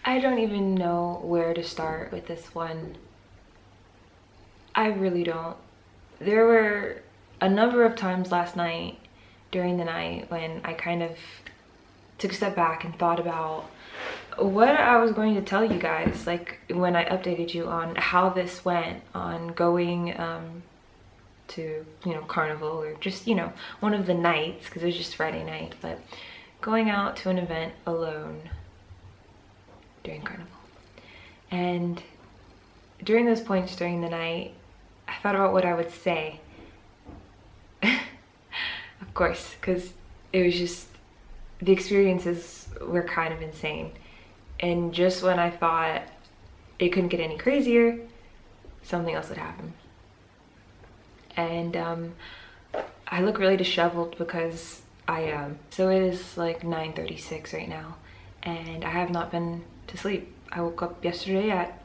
I don't even know where to start with this one. I really don't. There were a number of times last night during the night when I kind of took a step back and thought about what I was going to tell you guys, like when I updated you on how this went on going to, Carnival, or just, one of the nights, because it was just Friday night, but going out to an event alone during Carnival. And during those points during the night, I thought about what I would say. Of course, because it was just, the experiences were kind of insane. And just when I thought it couldn't get any crazier, something else would happen. And I look really disheveled because I am. So it is like 9:36 right now, and I have not been to sleep. I woke up yesterday at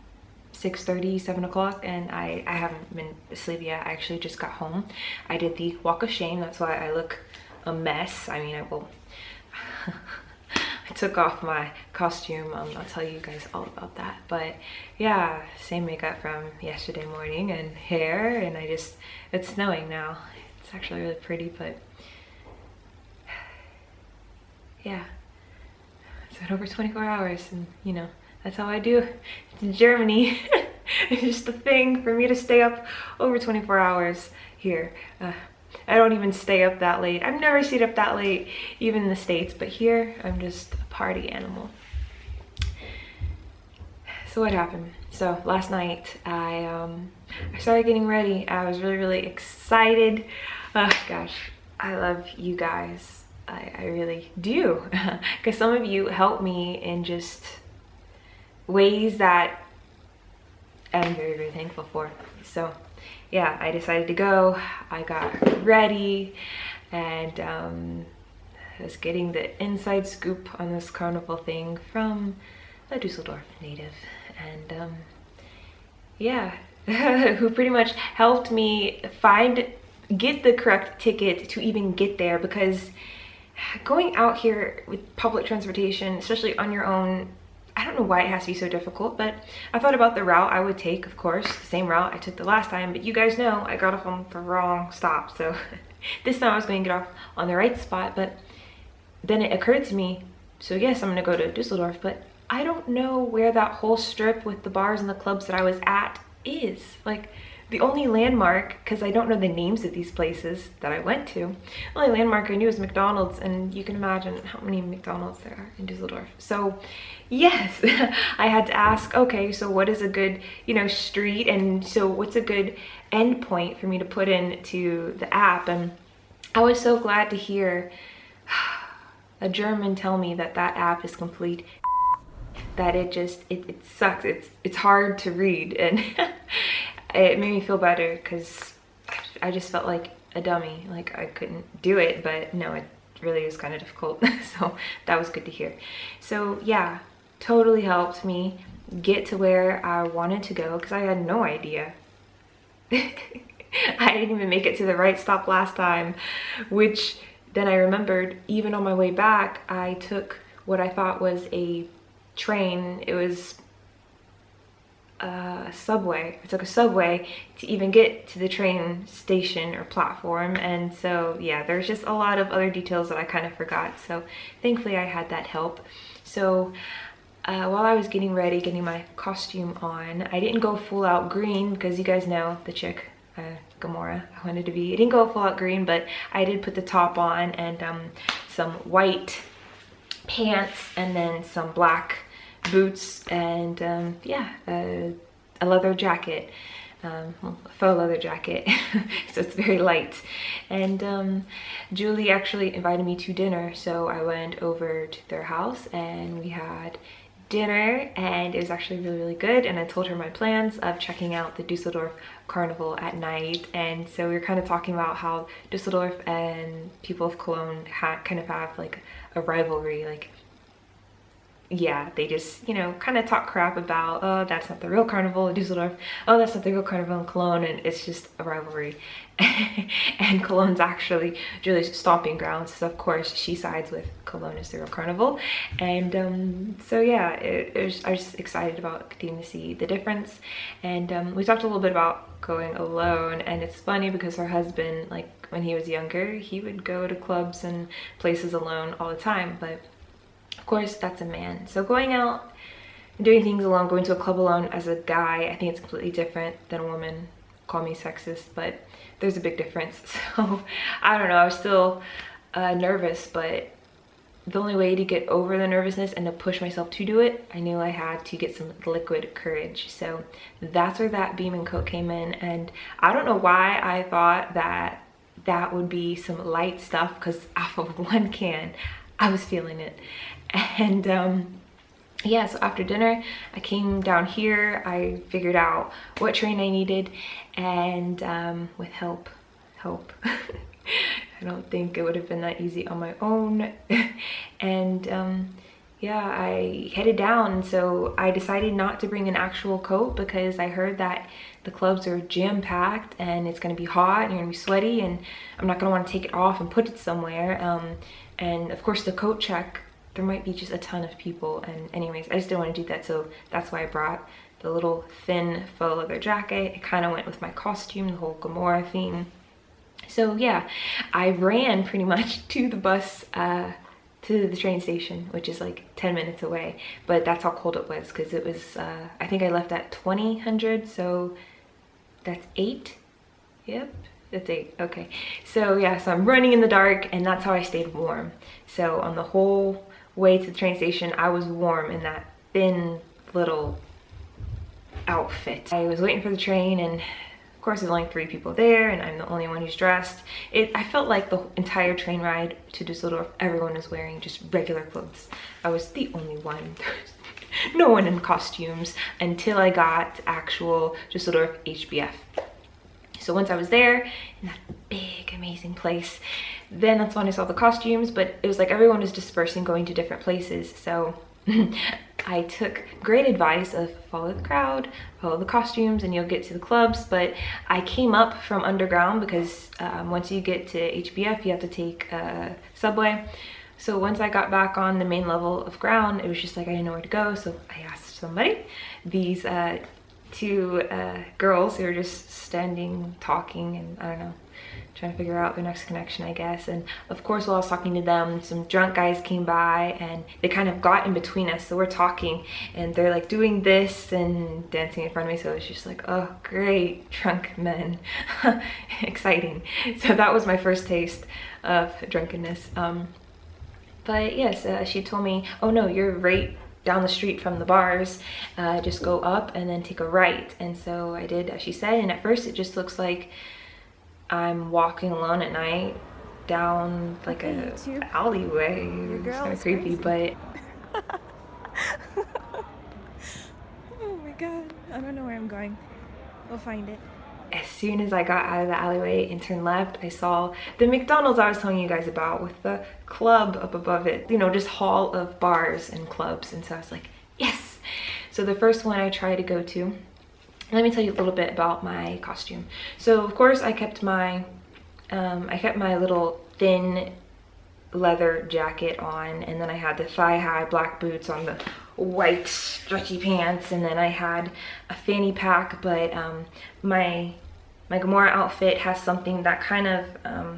6:30, 7 o'clock, and I haven't been asleep yet. I actually just got home. I did the walk of shame. That's why I look a mess. I mean, I took off my costume. I'll tell you guys all about that. But yeah, same makeup from yesterday morning and hair, and it's snowing now. It's actually really pretty, but yeah. It's been over 24 hours, and that's how I do. It's in Germany. It's just a thing for me to stay up over 24 hours here. I don't even stay up that late. I've never stayed up that late, even in the States, but here I'm just a party animal. So what happened? So last night I started getting ready. I was really, really excited. Gosh, I love you guys. I really do, because some of you help me in just ways that I'm very, very thankful for. So yeah, I decided to go. I got ready, and I was getting the inside scoop on this Karneval thing from a Dusseldorf native, and yeah, who pretty much helped me get the correct ticket to even get there, because going out here with public transportation, especially on your own, I don't know why it has to be so difficult, but I thought about the route I would take, of course, the same route I took the last time, but you guys know I got off on the wrong stop, so this time I was going to get off on the right spot. But then it occurred to me, so yes, I'm going to go to Dusseldorf, but I don't know where that whole strip with the bars and the clubs that I was at is. Like, the only landmark, because I don't know the names of these places that I went to, the only landmark I knew was McDonald's, and you can imagine how many McDonald's there are in Dusseldorf. So yes, I had to ask, okay, so what is a good, street, and so what's a good endpoint for me to put into the app? And I was so glad to hear a German tell me that app is complete, that it sucks. It's hard to read, and it made me feel better, because I just felt like a dummy, like I couldn't do it. But no, it really was kind of difficult. So that was good to hear. So yeah, totally helped me get to where I wanted to go, because I had no idea. I didn't even make it to the right stop last time, which then I remembered, even on my way back, I took what I thought was a train. It was a subway. I took a subway to even get to the train station or platform. And so yeah, there's just a lot of other details that I kind of forgot. So thankfully I had that help. So while I was getting ready, getting my costume on, I didn't go full out green, because you guys know the chick, Gamora, I wanted to be. I didn't go full out green, but I did put the top on, and some white pants, and then some black boots, and yeah, a leather jacket, a faux leather jacket. So it's very light. And Julie actually invited me to dinner, so I went over to their house and we had dinner, and it was actually really, really good. And I told her my plans of checking out the Dusseldorf Carnival at night, and so we were kind of talking about how Dusseldorf and people of Cologne kind of have like a rivalry. Like, yeah, they just, you know, kind of talk crap about, oh, that's not the real carnival in Dusseldorf. Oh, that's not the real carnival in Cologne. And it's just a rivalry. And Cologne's actually Julie's stomping grounds. So of course she sides with Cologne as the real carnival. And so yeah, I was just excited about getting to see the difference. And we talked a little bit about going alone. And it's funny because her husband, like when he was younger, he would go to clubs and places alone all the time. But of course, that's a man. So going out and doing things alone, going to a club alone as a guy, I think it's completely different than a woman. Call me sexist, but there's a big difference. So I don't know, I was still nervous, but the only way to get over the nervousness and to push myself to do it, I knew I had to get some liquid courage. So that's where that Beam and Coke came in. And I don't know why I thought that that would be some light stuff, because off of one can, I was feeling it. And yeah, so after dinner, I came down here. I figured out what train I needed, and with help, I don't think it would have been that easy on my own. And yeah, I headed down. And so I decided not to bring an actual coat because I heard that the clubs are jam-packed and it's going to be hot and you're going to be sweaty, and I'm not going to want to take it off and put it somewhere. And of course the coat check, there might be just a ton of people, and anyways, I just didn't want to do that. So that's why I brought the little thin faux leather jacket. It kind of went with my costume, the whole Gomorrah theme. So yeah, I ran pretty much to the bus, to the train station, which is like 10 minutes away, but that's how cold it was, because it was, I think I left at 2000, so that's 8, yep. That's 8, okay. So yeah, so I'm running in the dark, and that's how I stayed warm. So on the whole way to the train station, I was warm in that thin little outfit. I was waiting for the train, and of course there's only 3 people there, and I'm the only one who's dressed. I felt like the entire train ride to Dusseldorf, everyone was wearing just regular clothes. I was the only one. No one in costumes until I got actual Dusseldorf HBF. So once I was there in that big, amazing place, then that's when I saw the costumes, but it was like everyone was dispersing, going to different places. So I took great advice of follow the crowd, follow the costumes, and you'll get to the clubs. But I came up from underground because once you get to HBF, you have to take a subway. So once I got back on the main level of ground, it was just like I didn't know where to go. So I asked somebody. These 2 girls who were just standing talking, and I don't know, trying to figure out their next connection, I guess. And of course, while I was talking to them, some drunk guys came by and they kind of got in between us. So we're talking and they're like doing this and dancing in front of me. So it's just like, oh great, drunk men. Exciting. So that was my first taste of drunkenness. But yes, she told me, oh no, you're right down the street from the bars, just go up and then take a right. And so I did as she said, and at first it just looks like I'm walking alone at night down like a alleyway. It's kind of creepy, but oh my god, I don't know where I'm going. We'll find it. As soon as I got out of the alleyway and turned left, I saw the McDonald's I was telling you guys about with the club up above it, you know, just hall of bars and clubs. And so I was like, yes. So the first one I tried to go to, let me tell you a little bit about my costume. So of course I kept my little thin leather jacket on, and then I had the thigh-high black boots on, the white stretchy pants, and then I had a fanny pack. But my Gomorrah outfit has something that kind of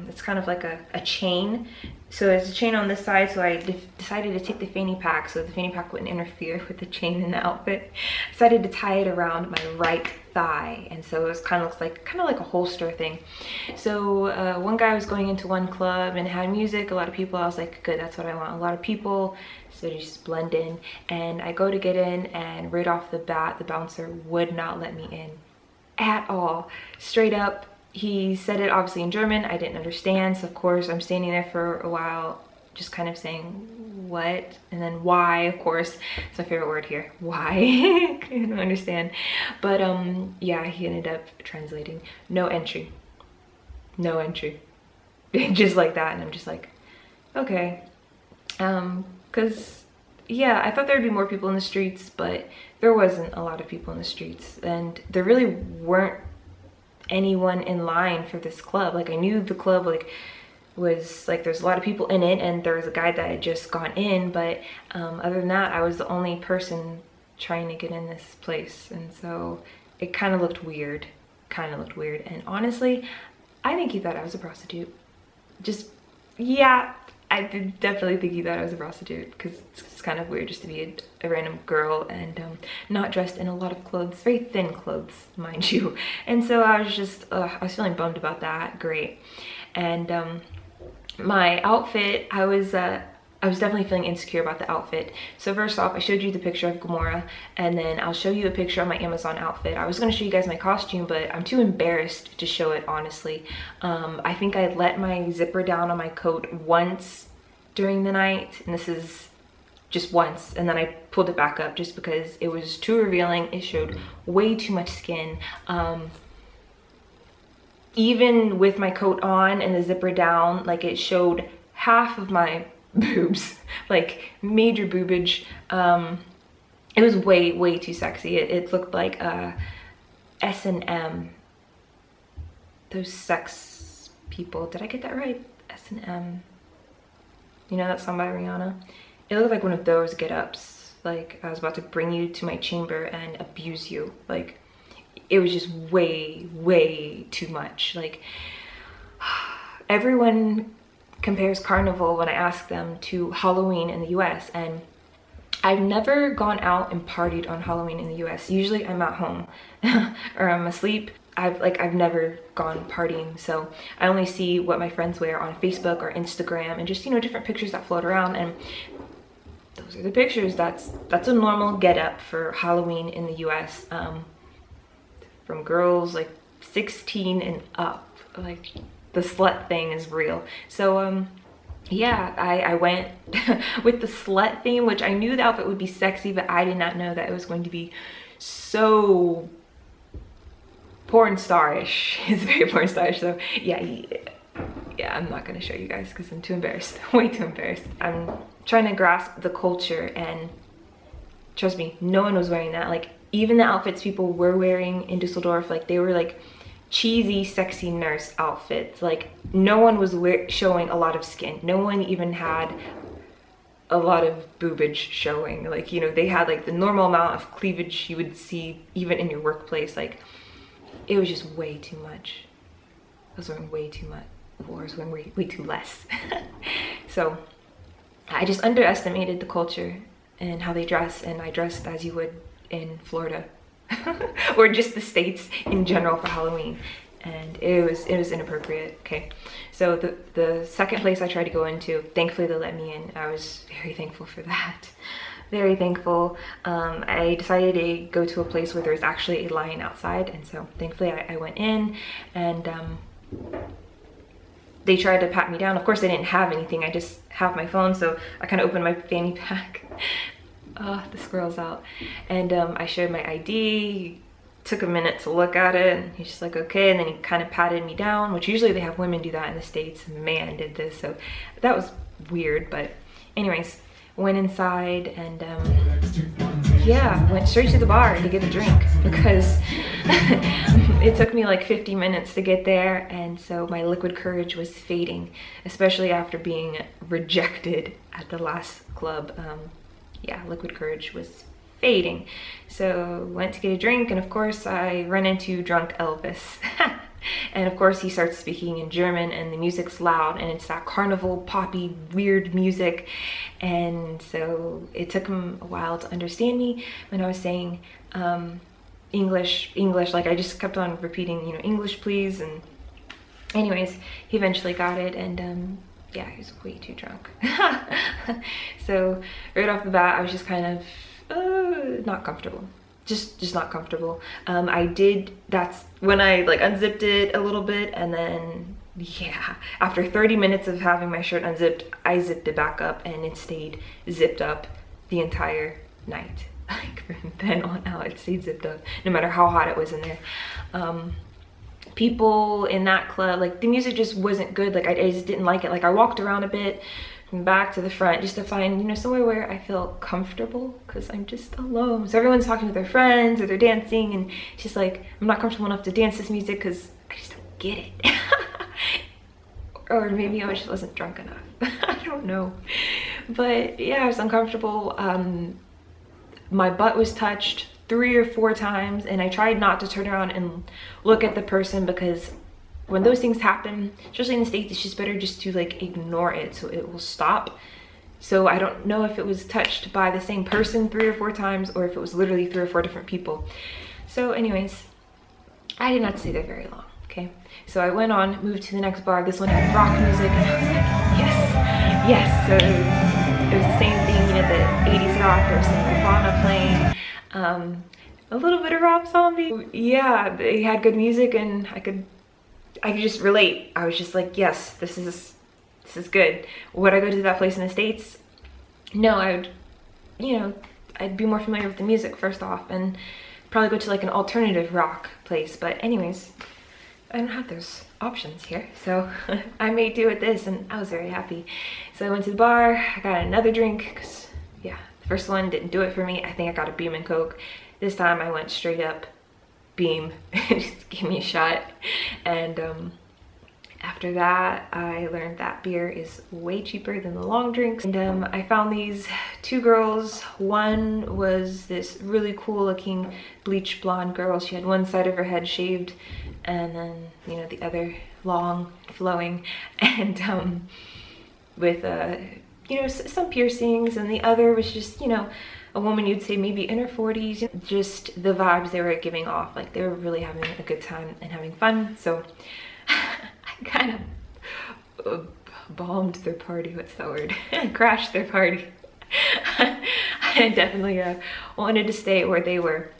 it's kind of like a chain. So there's a chain on this side, so I decided to take the fanny pack so the fanny pack wouldn't interfere with the chain in the outfit. I decided to tie it around my right thigh, and so it was kind of like a holster thing. So one guy was going into one club and had music, a lot of people. I was like, good, that's what I want, a lot of people, so to just blend in. And I go to get in, and right off the bat, the bouncer would not let me in at all. Straight up, he said it obviously in German. I didn't understand, so of course I'm standing there for a while just kind of saying what, and then why, of course. It's my favorite word here, why. I don't understand. But yeah, he ended up translating, no entry, no entry. Just like that. And I'm just like, okay, because yeah, I thought there'd be more people in the streets, but there wasn't a lot of people in the streets, and there really weren't anyone in line for this club. Like, I knew the club like was like there's a lot of people in it, and there was a guy that had just gone in, but other than that, I was the only person trying to get in this place, and so it kind of looked weird. And honestly, I think he thought I was a prostitute. Just, yeah, I did definitely think he thought I was a prostitute, because it's kind of weird just to be a random girl and not dressed in a lot of clothes, very thin clothes, mind you. And so I was just, I was feeling bummed about that. Great. And my outfit, I was definitely feeling insecure about the outfit. So first off, I showed you the picture of Gamora, and then I'll show you a picture of my Amazon outfit. I was gonna show you guys my costume, but I'm too embarrassed to show it, honestly. I think I let my zipper down on my coat once during the night, and this is just once, and then I pulled it back up just because it was too revealing. It showed way too much skin. Even with my coat on and the zipper down, like, it showed half of my boobs, like major boobage. It was way too sexy. It looked like S&M, those sex people. Did I get that right? S&M, you know that song by Rihanna? It looked like one of those get-ups, like I was about to bring you to my chamber and abuse you. Like, it was just way too much. Like, everyone compares Carnival, when I ask them, to Halloween in the US, and I've never gone out and partied on Halloween in the US. Usually I'm at home or I'm asleep. I've never gone partying, so I only see what my friends wear on Facebook or Instagram, and just, you know, different pictures that float around, and those are the pictures. That's a normal get up for Halloween in the US, from girls like 16 and up. Like, the slut thing is real. So yeah, I went with the slut theme, which I knew the outfit would be sexy, but I did not know that it was going to be so porn starish. It's very porn starish. So yeah, I'm not gonna show you guys because I'm too embarrassed. Way too embarrassed. I'm trying to grasp the culture, and trust me, no one was wearing that. Like, even the outfits people were wearing in Dusseldorf, like, they were like cheesy, sexy nurse outfits. Like, no one was showing a lot of skin. No one even had a lot of boobage showing. Like, you know, they had like the normal amount of cleavage you would see even in your workplace. Like, it was just way too much. I was wearing way too much, or I was wearing way too less. So I just underestimated the culture and how they dress, and I dressed as you would in Florida or just the States in general for Halloween, and it was inappropriate. Okay, so the second place I tried to go into, thankfully they let me in. I was very thankful for that. Very thankful. I decided to go to a place where there's actually a line outside, and so thankfully I went in, and they tried to pat me down. Of course, I didn't have anything. I just have my phone, so I kind of opened my fanny pack. Oh, the squirrel's out. And I showed my ID. He took a minute to look at it, and he's just like, okay. And then he kind of patted me down, which usually they have women do that in the States. Man did this, so that was weird. But anyways, went inside, and yeah, went straight to the bar to get a drink, because it took me like 50 minutes to get there, and so my liquid courage was fading, especially after being rejected at the last club. Yeah, liquid courage was fading. So went to get a drink, and of course I run into drunk Elvis. And of course he starts speaking in German, and the music's loud, and it's that carnival poppy weird music. And so it took him a while to understand me when I was saying English, like I just kept on repeating, you know, English please. And anyways, he eventually got it, and yeah, he was way too drunk. So right off the bat, I was just kind of not comfortable. Just not comfortable. That's when I like unzipped it a little bit, and then yeah, after 30 minutes of having my shirt unzipped, I zipped it back up, and it stayed zipped up the entire night. Like, from then on out, it stayed zipped up, no matter how hot it was in there. People in that club, like, the music just wasn't good. Like, I just didn't like it. Like, I walked around a bit, back to the front just to find, you know, somewhere where I feel comfortable, because I'm just alone. So everyone's talking with their friends or they're dancing, and it's just like, I'm not comfortable enough to dance this music because I just don't get it. Or maybe I just wasn't drunk enough. I don't know. But yeah, I was uncomfortable. My butt was touched 3 or 4 times, and I tried not to turn around and look at the person, because when those things happen, especially in the States, it's just better just to like ignore it so it will stop. So I don't know if it was touched by the same person 3 or 4 times, or if it was literally 3 or 4 different people. So anyways, I did not stay there very long, okay? So I went on, moved to the next bar. This one had rock music, and I was like, yes, yes. So it was the same thing, you know, the 80s rock. There was some Nirvana playing, a little bit of Rob Zombie. Yeah, they had good music, and I could just relate. I was just like, yes, this is good. Would I go to that place in the States? No, I would, you know, I'd be more familiar with the music first off, and probably go to like an alternative rock place. But anyways, I don't have those options here, so I made do with this, and I was very happy. So I went to the bar, I got another drink, because yeah, the first one didn't do it for me. I think I got a Beam and Coke. This time I went straight up Beam. Just give me a shot. And after that, I learned that beer is way cheaper than the long drinks. And I found these 2 girls. One was this really cool looking bleach blonde girl. She had one side of her head shaved, and then, you know, the other long, flowing, and with you know, some piercings. And the other was just, you know, a woman you'd say maybe in her 40s. Just the vibes they were giving off, like they were really having a good time and having fun. So I kind of bombed their party. What's that word? Crashed their party. I definitely wanted to stay where they were.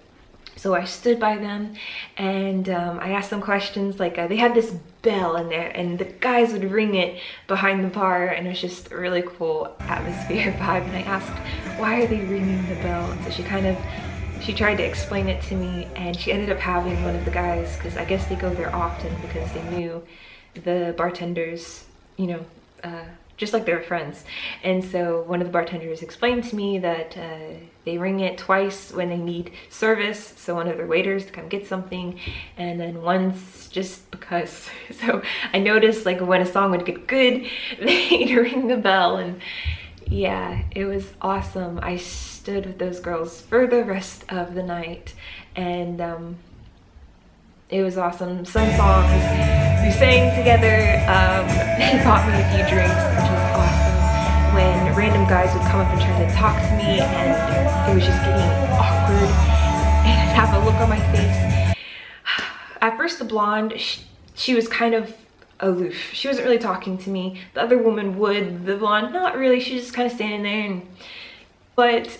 So I stood by them, and I asked them questions. Like they had this bell in there, and the guys would ring it behind the bar, and it was just a really cool atmosphere vibe. And I asked, why are they ringing the bell? And so she tried to explain it to me, and she ended up having one of the guys, because I guess they go there often because they knew the bartenders, you know, just like they were friends. And so one of the bartenders explained to me that they ring it twice when they need service, so one of their waiters to come get something, and then once just because. So I noticed, like, when a song would get good, they'd ring the bell. And yeah, it was awesome. I stood with those girls for the rest of the night, and it was awesome. Some songs we sang together. They bought me a few drinks, which was awesome. When random guys would come up and try to talk to me, and it was just getting awkward, and I'd have a look on my face. At first, the blonde, she was kind of aloof. She wasn't really talking to me. The other woman would. The blonde, not really. She was just kind of standing there. But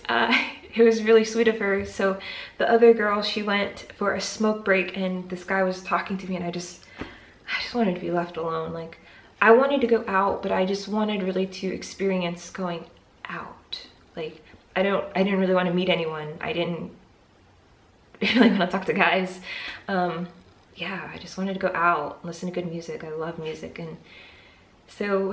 it was really sweet of her. So the other girl, she went for a smoke break, and this guy was talking to me, and I just wanted to be left alone. Like, I wanted to go out, but I just wanted really to experience going out. Like, I didn't really want to meet anyone. I didn't really want to talk to guys. Yeah, I just wanted to go out, listen to good music. I love music. And so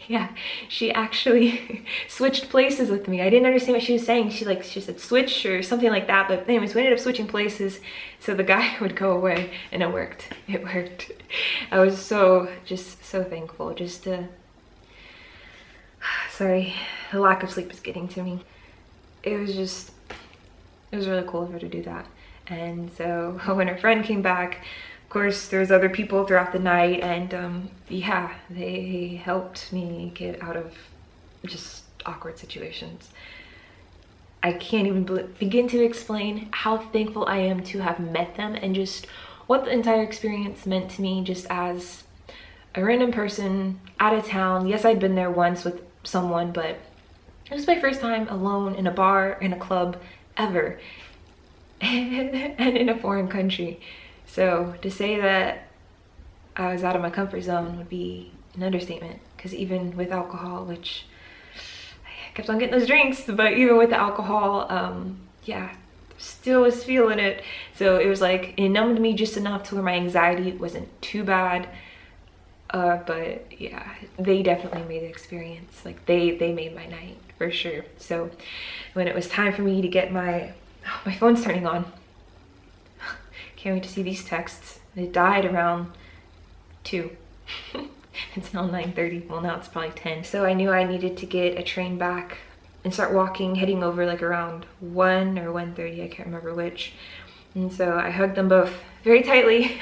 yeah, she actually switched places with me. I didn't understand what she was saying. She said switch or something like that. But anyways, we ended up switching places so the guy would go away, and it worked. It worked. I was just so thankful. Sorry, the lack of sleep is getting to me. It was really cool of her to do that. And so when her friend came back, of course, there was other people throughout the night, and yeah, they helped me get out of just awkward situations. I can't even begin to explain how thankful I am to have met them, and just what the entire experience meant to me, just as a random person out of town. Yes, I'd been there once with someone, but it was my first time alone in a bar, in a club, ever, and in a foreign country. So to say that I was out of my comfort zone would be an understatement, because even with alcohol, which I kept on getting those drinks, but even with the alcohol, yeah, still was feeling it. So it was like, it numbed me just enough to where my anxiety wasn't too bad. But yeah, they definitely made the experience. Like they made my night for sure. So when it was time for me to get my phone's turning on. Can't wait to see these texts. It died around 2. It's now 9:30. Well, now it's probably 10. So I knew I needed to get a train back and start walking, heading over like around 1 or 1:30. I can't remember which. And so I hugged them both very tightly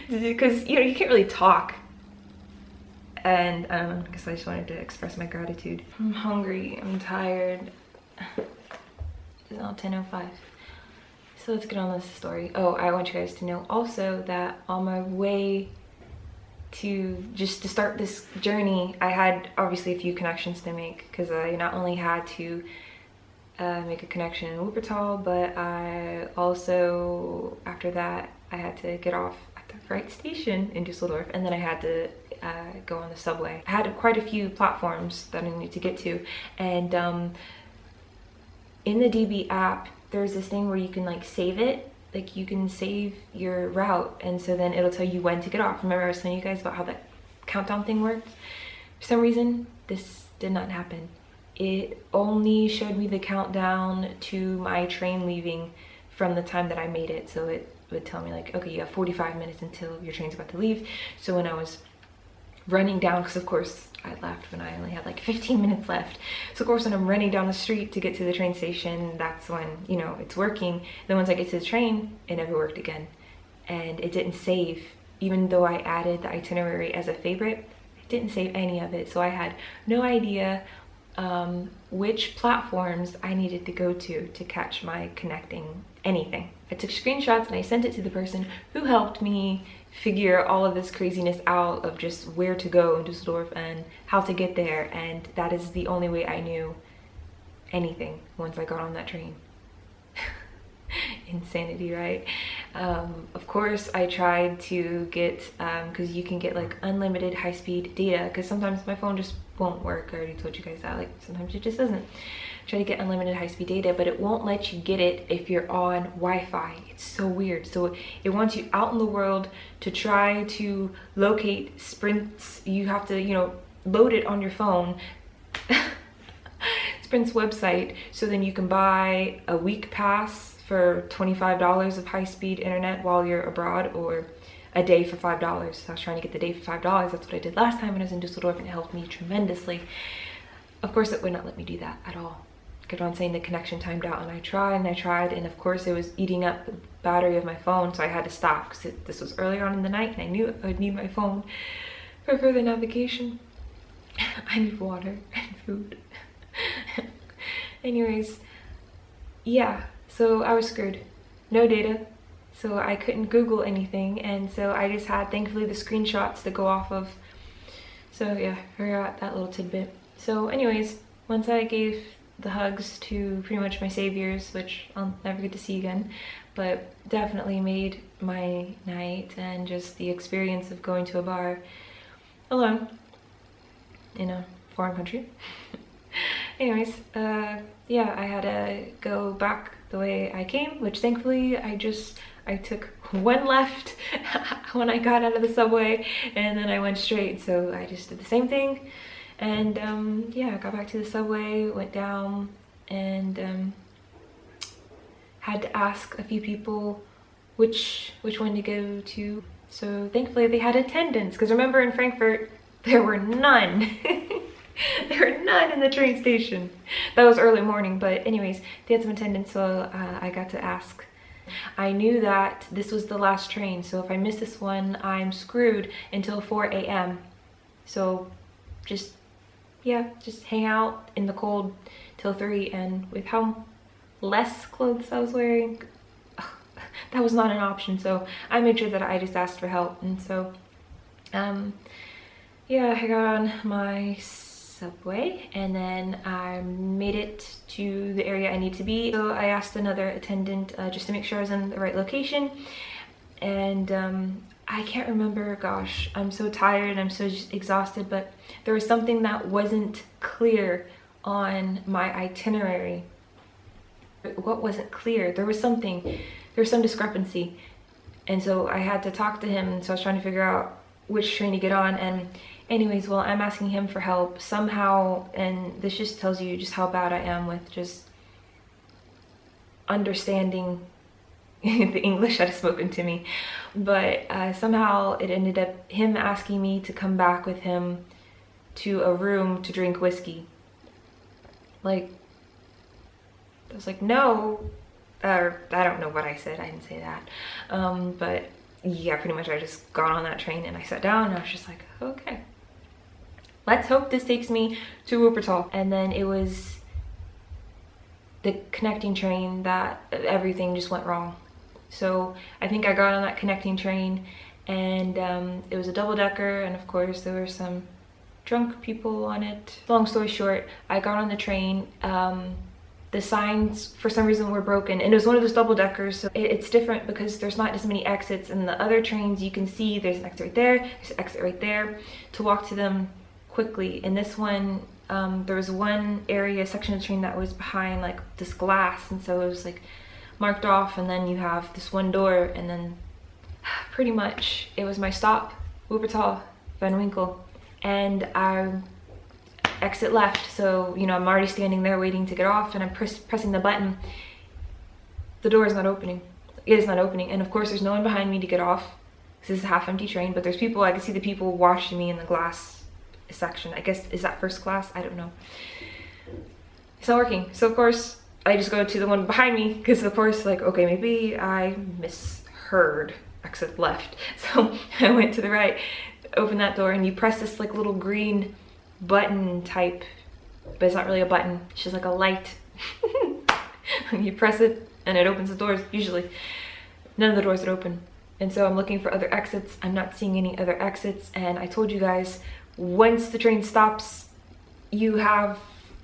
because, you know, you can't really talk. And I don't know, I guess I just wanted to express my gratitude. I'm hungry, I'm tired. It's now 10:05. So let's get on with the story. Oh, I want you guys to know also that on my way to start this journey, I had obviously a few connections to make, because I not only had to make a connection in Wuppertal, but I also, after that, I had to get off at the right station in Dusseldorf, and then I had to go on the subway. I had quite a few platforms that I needed to get to, and in the DB app, there's this thing where you can like save it. Like you can save your route, and so then it'll tell you when to get off. Remember I was telling you guys about how that countdown thing worked? For some reason, this did not happen. It only showed me the countdown to my train leaving from the time that I made it. So it would tell me like, okay, you have 45 minutes until your train's about to leave. So when I was running down, because of course I left when I only had like 15 minutes left. So of course when I'm running down the street to get to the train station, that's when, you know, it's working. Then once I get to the train, it never worked again. And it didn't save, even though I added the itinerary as a favorite, it didn't save any of it. So I had no idea which platforms I needed to go to catch my connecting anything. I took screenshots and I sent it to the person who helped me figure all of this craziness out of just where to go in Dusseldorf and how to get there, and that is the only way I knew anything once I got on that train. Insanity, right? Of course I tried to get, because you can get like unlimited high-speed data, because sometimes my phone just won't work. I already told you guys that, like sometimes it just doesn't. Try to get unlimited high-speed data, but it won't let you get it if you're on Wi-Fi. It's so weird. So it wants you out in the world to try to locate Sprint's. You have to, you know, load it on your phone. Sprint's website, so then you can buy a week pass for $25 of high-speed internet while you're abroad, or a day for $5. So I was trying to get the day for $5. That's what I did last time when I was in Dusseldorf, and it helped me tremendously. Of course it would not let me do that at all. Kept on saying the connection timed out, and I tried, and of course it was eating up the battery of my phone, so I had to stop because this was earlier on in the night and I knew I would need my phone for further navigation. I need water and food. Anyways, yeah, so I was screwed. No data, so I couldn't Google anything, and so I just had, thankfully, the screenshots to go off of. So yeah, forgot that little tidbit. So anyways, once I gave the hugs to pretty much my saviors, which I'll never get to see again, but definitely made my night, and just the experience of going to a bar alone in a foreign country. Anyways, yeah, I had to go back the way I came, which thankfully I took one left when I got out of the subway, and then I went straight, so I just did the same thing. And yeah, I got back to the subway, went down, and had to ask a few people which one to go to. So thankfully they had attendance, because remember in Frankfurt there were none. There were none in the train station. That was early morning, but anyways, they had some attendance, so I got to ask. I knew that this was the last train, so if I miss this one, I'm screwed until 4 a.m. So just hang out in the cold till 3, and with how less clothes I was wearing, that was not an option. So I made sure that I just asked for help, and so yeah, I got on my subway, and then I made it to the area I need to be. So I asked another attendant just to make sure I was in the right location, and I can't remember, gosh, I'm so tired, I'm so just exhausted, but there was something that wasn't clear on my itinerary. What wasn't clear? There was some discrepancy, and so I had to talk to him, and so I was trying to figure out which train to get on. And anyways, well, I'm asking him for help somehow, and this just tells you just how bad I am with just understanding the English that is spoken to me. But somehow it ended up him asking me to come back with him to a room to drink whiskey. Like, I was like, no, or I don't know what I said, I didn't say that. But yeah, pretty much I just got on that train and I sat down and I was just like, okay, let's hope this takes me to Wuppertal. And then it was the connecting train that everything just went wrong. So I think I got on that connecting train, and it was a double-decker, and of course there were some drunk people on it. Long story short, I got on the train. The signs for some reason were broken, and it was one of those double-deckers, so it's different because there's not as many exits. In the other trains you can see there's an exit right there, there's an exit right there to walk to them quickly. In this one, there was one area, section of the train that was behind like this glass, and so it was like marked off, and then you have this one door, and then pretty much it was my stop, Wuppertal, Van Winkle, and I exit left. So, you know, I'm already standing there waiting to get off, and I'm pressing the button. The door is not opening. It is not opening, and of course there's no one behind me to get off. This is a half-empty train, but there's people. I can see the people watching me in the glass section. I guess, is that first class? I don't know. It's not working. So of course I just go to the one behind me, because of course, like, okay, maybe I misheard exit left. So I went to the right, opened that door, and you press this like little green button type, but it's not really a button, it's just like a light. You press it and it opens the doors. Usually none of the doors are open, and so I'm looking for other exits. I'm not seeing any other exits, and I told you guys, once the train stops, you have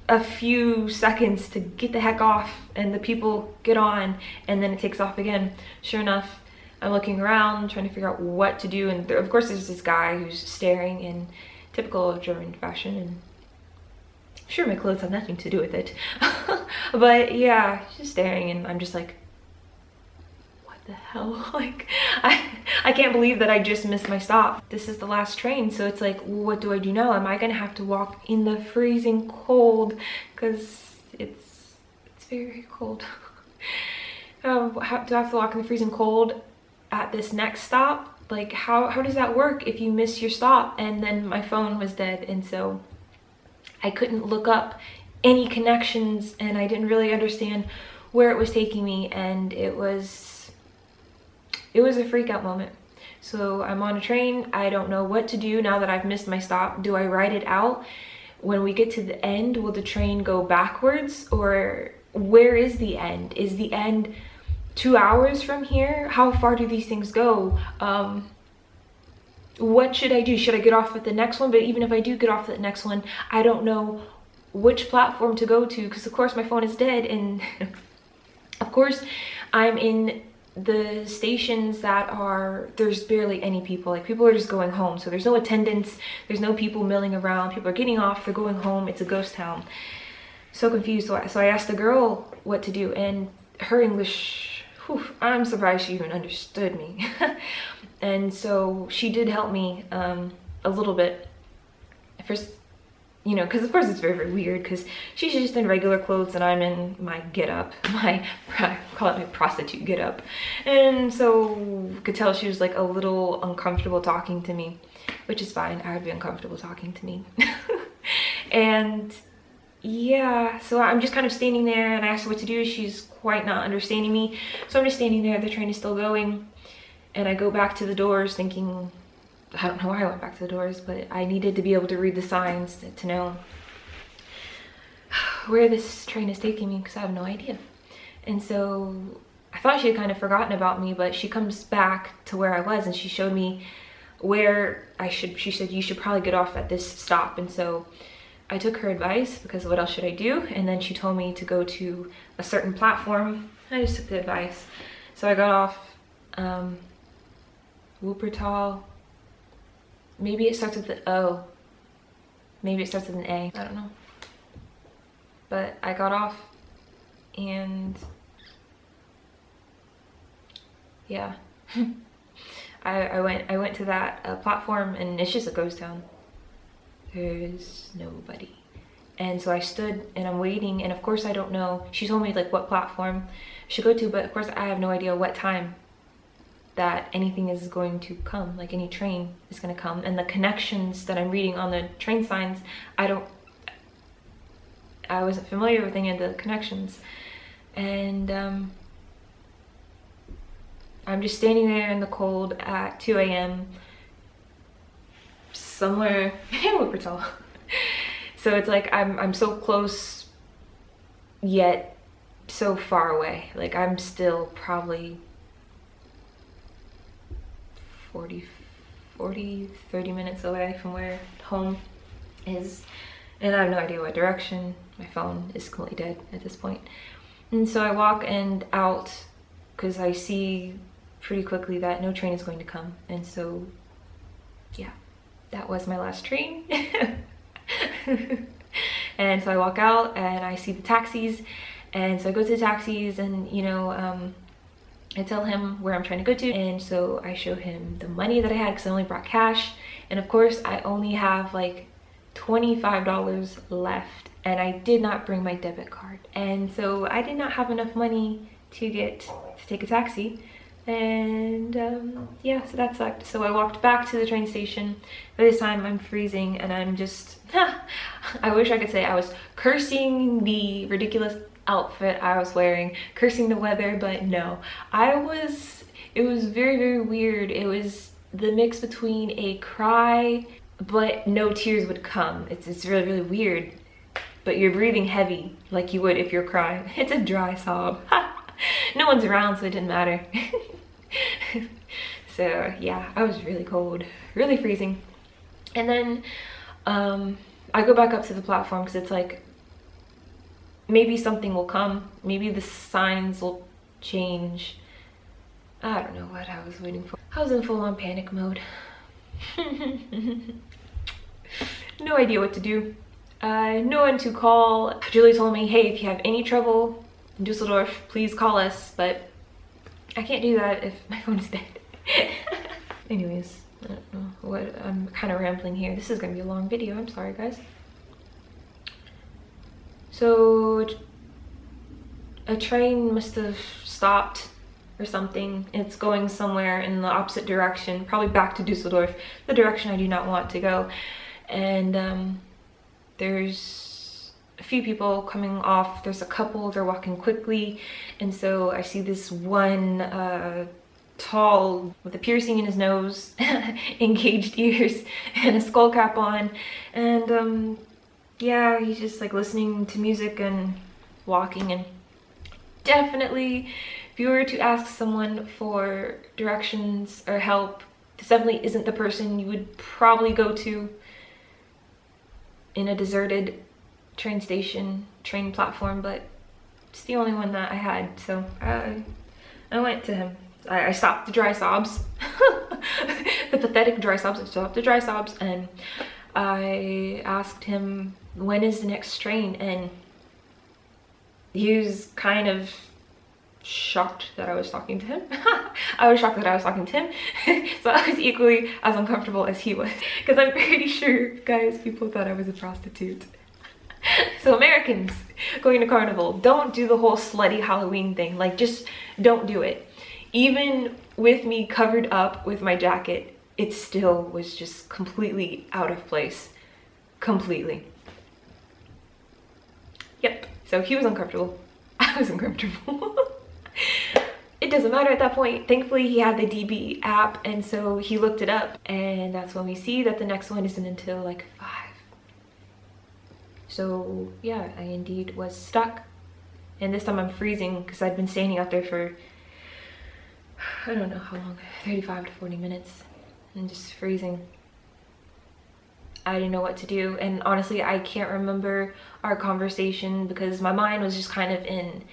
a few seconds to get the heck off, and the people get on, and then it takes off again. Sure enough, I'm looking around trying to figure out what to do, and of course there's this guy who's staring in typical German fashion, and I'm sure my clothes have nothing to do with it. But yeah, he's just staring, and I'm just like, what the hell? Like, I can't believe that I just missed my stop. This is the last train, so it's like, what do I do now? Am I gonna have to walk in the freezing cold? Because it's very cold. Do I have to walk in the freezing cold at this next stop? Like, how does that work if you miss your stop? And then my phone was dead, and so I couldn't look up any connections, and I didn't really understand where it was taking me, and it was a freak out moment. So I'm on a train, I don't know what to do now that I've missed my stop. Do I ride it out? When we get to the end, will the train go backwards, or where is the end? Is the end 2 hours from here? How far do these things go? What should I do? Should I get off at the next one? But even if I do get off at the next one, I don't know which platform to go to, because of course my phone is dead, and of course I'm in the stations that are, there's barely any people. Like, people are just going home, so there's no attendance, there's no people milling around, people are getting off, they're going home. It's a ghost town. So confused. So I asked the girl what to do, and her English, whew, I'm surprised she even understood me. And so she did help me a little bit. First, you know, because of course it's very, very weird, because she's just in regular clothes and I'm in my get-up, I call it my prostitute get-up. And so I could tell she was like a little uncomfortable talking to me, which is fine. I would be uncomfortable talking to me. And yeah, so I'm just kind of standing there, and I asked her what to do. She's quite not understanding me. So I'm just standing there, the train is still going, and I go back to the doors thinking, I don't know why I went back to the doors, but I needed to be able to read the signs to know where this train is taking me, because I have no idea. And so I thought she had kind of forgotten about me, but she comes back to where I was, and she showed me where she said, you should probably get off at this stop. And so I took her advice, because what else should I do? And then she told me to go to a certain platform. I just took the advice. So I got off Wuppertal. Maybe it starts with the O. Maybe it starts with an A. I don't know. But I got off, and yeah. I went to that platform, and it's just a ghost town. There's nobody. And so I stood and I'm waiting, and of course I don't know. She told me like what platform I should go to, but of course I have no idea what time that anything is going to come, like any train is going to come. And the connections that I'm reading on the train signs, I wasn't familiar with any of the connections. And I'm just standing there in the cold at 2 a.m. somewhere in Wuppertal. So it's like I'm so close yet so far away. Like I'm still probably 30 minutes away from where home is, and I have no idea what direction. My phone is completely dead at this point. And so I walk and out because I see pretty quickly that no train is going to come. And so yeah, that was my last train. And so I walk out and I see the taxis, and so I go to the taxis, and you know, I tell him where I'm trying to go to, and so I show him the money that I had because I only brought cash, and of course I only have like $25 left, and I did not bring my debit card, and so I did not have enough money to take a taxi. And yeah, so that sucked. So I walked back to the train station. By this time I'm freezing, and I'm just I wish I could say I was cursing the ridiculous outfit I was wearing, cursing the weather, but no. It was very, very weird. It was the mix between a cry but no tears would come. It's really, really weird, but you're breathing heavy like you would if you're crying. It's a dry sob. No one's around, so it didn't matter. So yeah, I was really cold, really freezing. And then I go back up to the platform because it's like maybe something will come, maybe the signs will change. I don't know what I was waiting for. I was in full-on panic mode. No idea what to do. No one to call. Julie told me, hey, if you have any trouble in Dusseldorf, please call us, but I can't do that if my phone is dead. Anyways, I don't know what, I'm kind of rambling here. This is gonna be a long video, I'm sorry guys. So a train must have stopped or something. It's going somewhere in the opposite direction, probably back to Dusseldorf, the direction I do not want to go. And there's a few people coming off. There's a couple, they're walking quickly, and so I see this one tall with a piercing in his nose, engaged ears, and a skull cap on, and yeah, he's just like listening to music and walking. And definitely, if you were to ask someone for directions or help, this definitely isn't the person you would probably go to in a deserted train station, train platform, but it's the only one that I had. So I went to him. I stopped the dry sobs. The pathetic dry sobs. I stopped the dry sobs, and I asked him, when is the next train? And he was kind of shocked that I was talking to him. I was shocked that I was talking to him. So I was equally as uncomfortable as he was, because I'm pretty sure, guys, people thought I was a prostitute. So Americans going to Karneval, don't do the whole slutty Halloween thing. Like, just don't do it. Even with me covered up with my jacket, it still was just completely out of place. Completely. Yep, so he was uncomfortable. I was uncomfortable. It doesn't matter at that point. Thankfully, he had the DB app, and so he looked it up, and that's when we see that the next one isn't until like 5. So yeah, I indeed was stuck. And this time I'm freezing because I'd been standing out there for, I don't know how long, 35 to 40 minutes. I'm just freezing. I didn't know what to do, and honestly I can't remember our conversation because my mind was just kind of in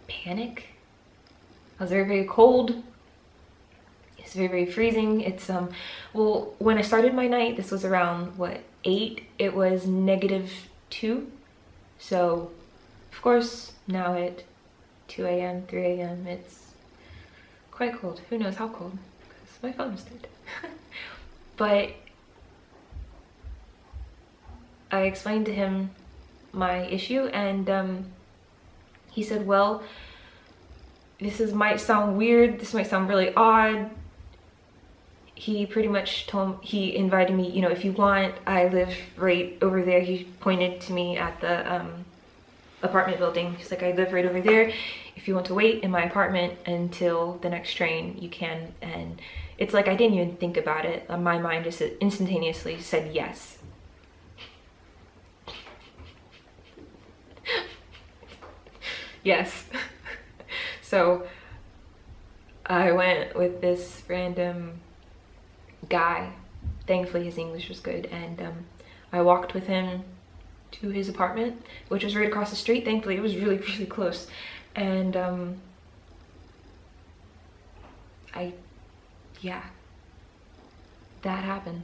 panic. I was very, very cold. It's very, very freezing. It's well, when I started my night, this was around what, 8, it was -2. So of course now at 2 a.m. 3 a.m. it's quite cold. Who knows how cold? My phone is dead. But I explained to him my issue, and he said, well, might sound weird, this might sound really odd. He pretty much he invited me, you know, if you want, I live right over there. He pointed to me at the apartment building. He's like, I live right over there. If you want to wait in my apartment until the next train, you can. And it's like, I didn't even think about it. My mind just instantaneously said yes. Yes. So I went with this random guy. Thankfully his English was good, and I walked with him to his apartment, which was right across the street. Thankfully it was really, really close. And yeah, that happened.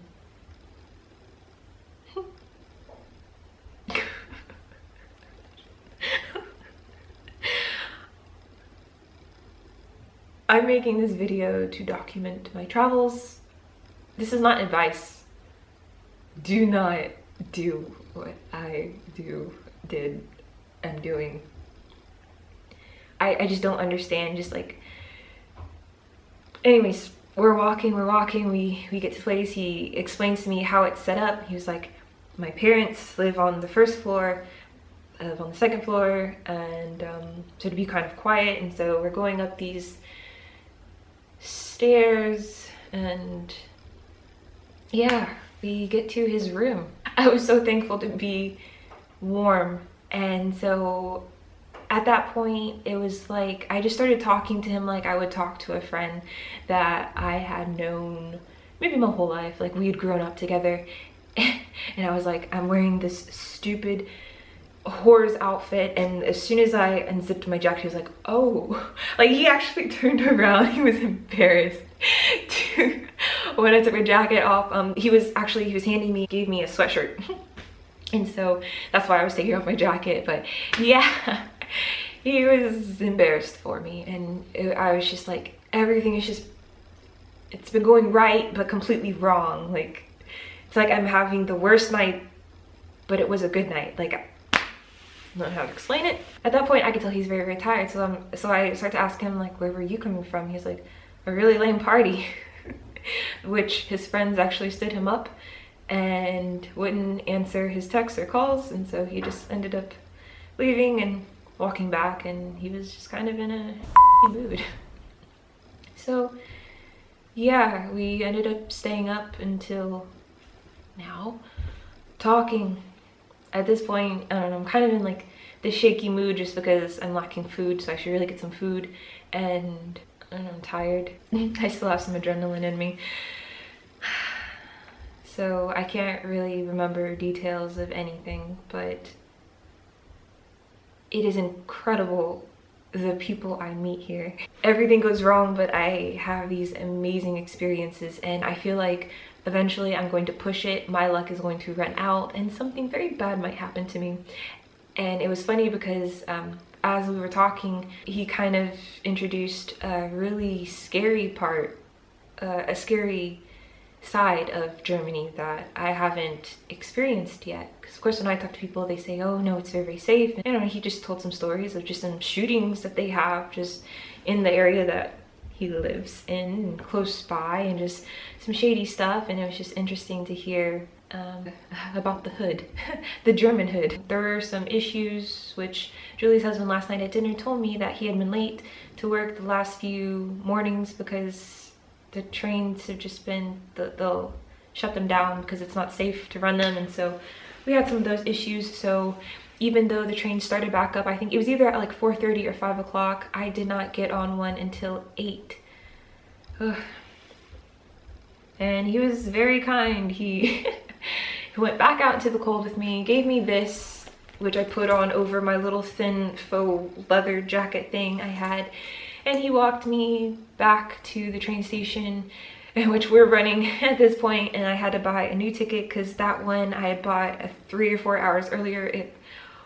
I'm making this video to document my travels. This is not advice. Do not do what I am doing. I just don't understand. Just like, anyways, we're walking, we get to the place. He explains to me how it's set up. He was like, my parents live on the first floor, I live on the second floor, and so to be kind of quiet. And so we're going up these stairs, and yeah, we get to his room. I was so thankful to be warm. And so at that point, it was like, I just started talking to him like I would talk to a friend that I had known maybe my whole life. Like, we had grown up together. And I was like, I'm wearing this stupid whore's outfit, and as soon as I unzipped my jacket, he was like, oh. Like, he actually turned around. He was embarrassed when I took my jacket off. He was gave me a sweatshirt. And so that's why I was taking off my jacket. But yeah, he was embarrassed for me, and I was just like, everything is just, it's been going right but completely wrong. Like, it's like I'm having the worst night, but it was a good night. Like, I don't know how to explain it. At that point, I could tell he's very, very tired. So I start to ask him, like, where were you coming from? He's like, a really lame party. Which his friends actually stood him up and wouldn't answer his texts or calls. And so he just ended up leaving and walking back, and he was just kind of in a mood. So yeah, we ended up staying up until now, talking. At this point, I don't know, I'm kind of in like this shaky mood just because I'm lacking food, so I should really get some food. And I don't know, I'm tired. I still have some adrenaline in me. So I can't really remember details of anything, but it is incredible, the people I meet here. Everything goes wrong, but I have these amazing experiences, and I feel like eventually I'm going to push it. My luck is going to run out, and something very bad might happen to me. And it was funny because as we were talking, he kind of introduced a really scary part, a scary side of Germany that I haven't experienced yet. Because of course when I talk to people, they say, oh no, it's very, very safe. And, you know, he just told some stories of just some shootings that they have just in the area that he lives in, close by, and just some shady stuff. And it was just interesting to hear about the hood, the German hood. There were some issues, which Julie's husband last night at dinner told me that he had been late to work the last few mornings because the trains have just been, they'll shut them down because it's not safe to run them. And so we had some of those issues. So even though the train started back up, I think it was either at like 4:30 or 5 o'clock, I did not get on one until 8. Ugh. And he was very kind. He went back out into the cold with me, gave me this, which I put on over my little thin faux leather jacket thing I had. And he walked me back to the train station, which we're running at this point, and I had to buy a new ticket because that one I had bought 3 or 4 hours earlier, it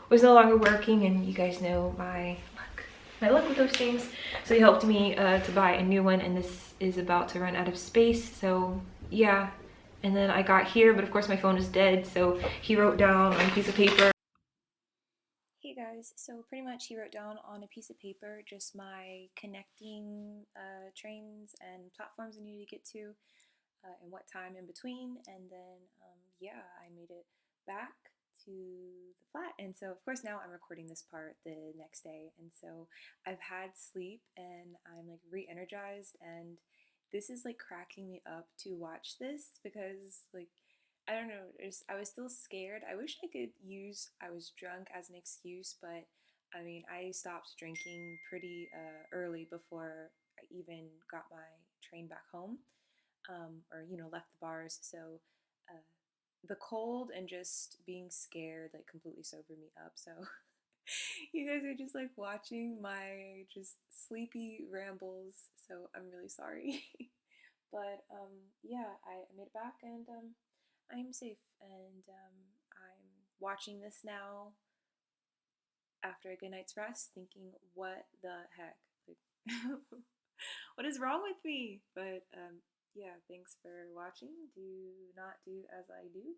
was no longer working. And you guys know my luck my luck with those things. So he helped me to buy a new one, and this is about to run out of space. So yeah, and then I got here, but of course my phone is dead. So he wrote down on a piece of paper. Hey guys, so pretty much he wrote down on a piece of paper just my connecting trains and platforms I needed to get to, and what time in between, and then yeah, I made it back to the flat. And so of course now I'm recording this part the next day, and so I've had sleep and I'm like re-energized, and this is like cracking me up to watch this because like I don't know, I was still scared. I wish I could use I was drunk as an excuse, but I mean I stopped drinking pretty early before I even got my train back home, or left the bars. So uh, the cold and just being scared like completely sobered me up. So you guys are just like watching my just sleepy rambles. So I'm really sorry. But yeah, I made it back, and I'm safe, and I'm watching this now after a good night's rest, thinking, what the heck? Like, what is wrong with me? But yeah, thanks for watching. Do not do as I do.